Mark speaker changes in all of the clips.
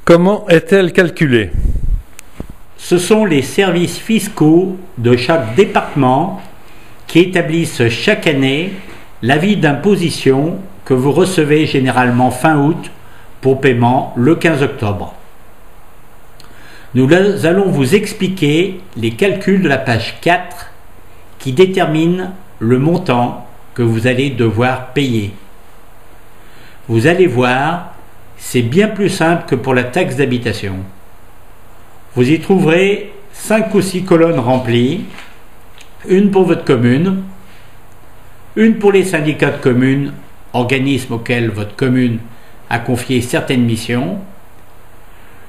Speaker 1: Comment est-elle calculée?
Speaker 2: Ce sont les services fiscaux de chaque département qui établissent chaque année l'avis d'imposition que vous recevez généralement fin août pour paiement le 15 octobre. Nous allons vous expliquer les calculs de la page 4 qui déterminent le montant que vous allez devoir payer. Vous allez voir, c'est bien plus simple que pour la taxe d'habitation. Vous y trouverez 5 ou 6 colonnes remplies, une pour votre commune, une pour les syndicats de communes, organismes auxquels votre commune a confié certaines missions,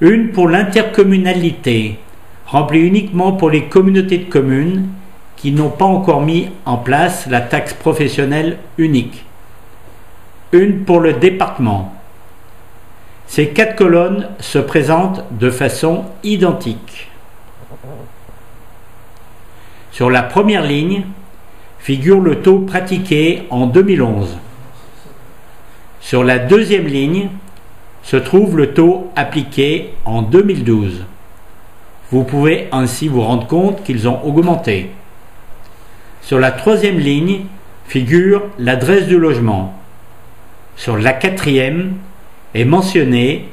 Speaker 2: une pour l'intercommunalité, remplie uniquement pour les communautés de communes qui n'ont pas encore mis en place la taxe professionnelle unique, une pour le département. Ces 4 colonnes se présentent de façon identique. Sur la première ligne figure le taux pratiqué en 2011. Sur la deuxième ligne se trouve le taux appliqué en 2012. Vous pouvez ainsi vous rendre compte qu'ils ont augmenté. Sur la troisième ligne figure l'adresse du logement. Sur la quatrième est mentionnée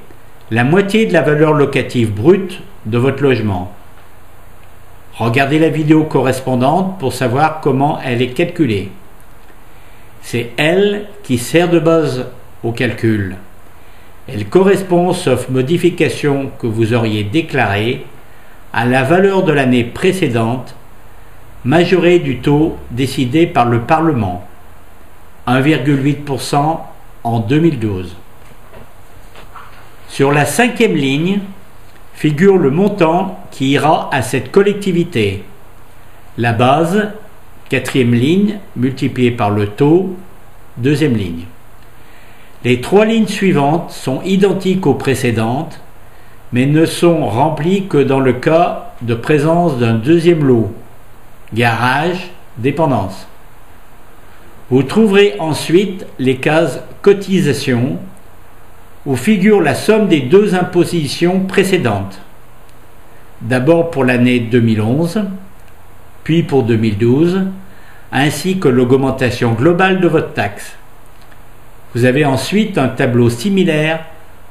Speaker 2: la moitié de la valeur locative brute de votre logement. Regardez la vidéo correspondante pour savoir comment elle est calculée. C'est elle qui sert de base au calcul. Elle correspond, sauf modification que vous auriez déclarée, à la valeur de l'année précédente, majorée du taux décidé par le Parlement, 1,8% en 2012. Sur la cinquième ligne figure le montant qui ira à cette collectivité. La base, quatrième ligne, multipliée par le taux, deuxième ligne. Les 3 lignes suivantes sont identiques aux précédentes, mais ne sont remplies que dans le cas de présence d'un deuxième lot, garage, dépendance. Vous trouverez ensuite les cases cotisation, où figure la somme des 2 impositions précédentes. D'abord pour l'année 2011, puis pour 2012, ainsi que l'augmentation globale de votre taxe. Vous avez ensuite un tableau similaire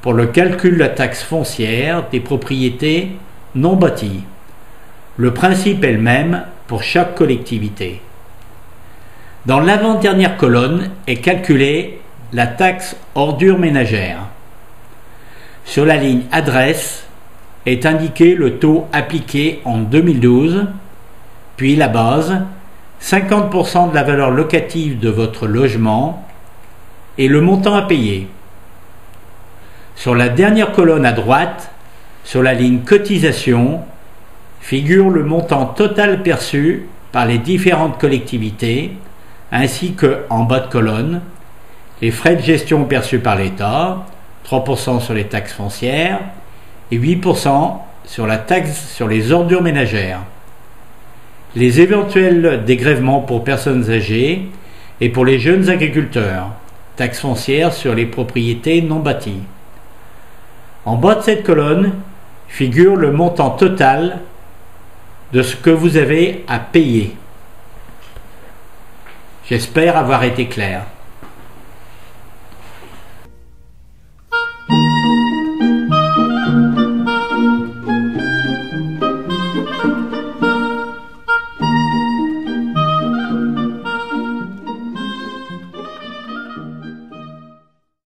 Speaker 2: pour le calcul de la taxe foncière des propriétés non bâties. Le principe est le même pour chaque collectivité. Dans l'avant-dernière colonne est calculée la taxe ordures ménagères. Sur la ligne adresse est indiqué le taux appliqué en 2012, puis la base, 50% de la valeur locative de votre logement et le montant à payer. Sur la dernière colonne à droite, sur la ligne cotisation, figure le montant total perçu par les différentes collectivités, ainsi que, en bas de colonne, les frais de gestion perçus par l'État, 3% sur les taxes foncières et 8% sur la taxe sur les ordures ménagères. Les éventuels dégrèvements pour personnes âgées et pour les jeunes agriculteurs, taxe foncière sur les propriétés non bâties. En bas de cette colonne figure le montant total de ce que vous avez à payer. J'espère avoir été clair.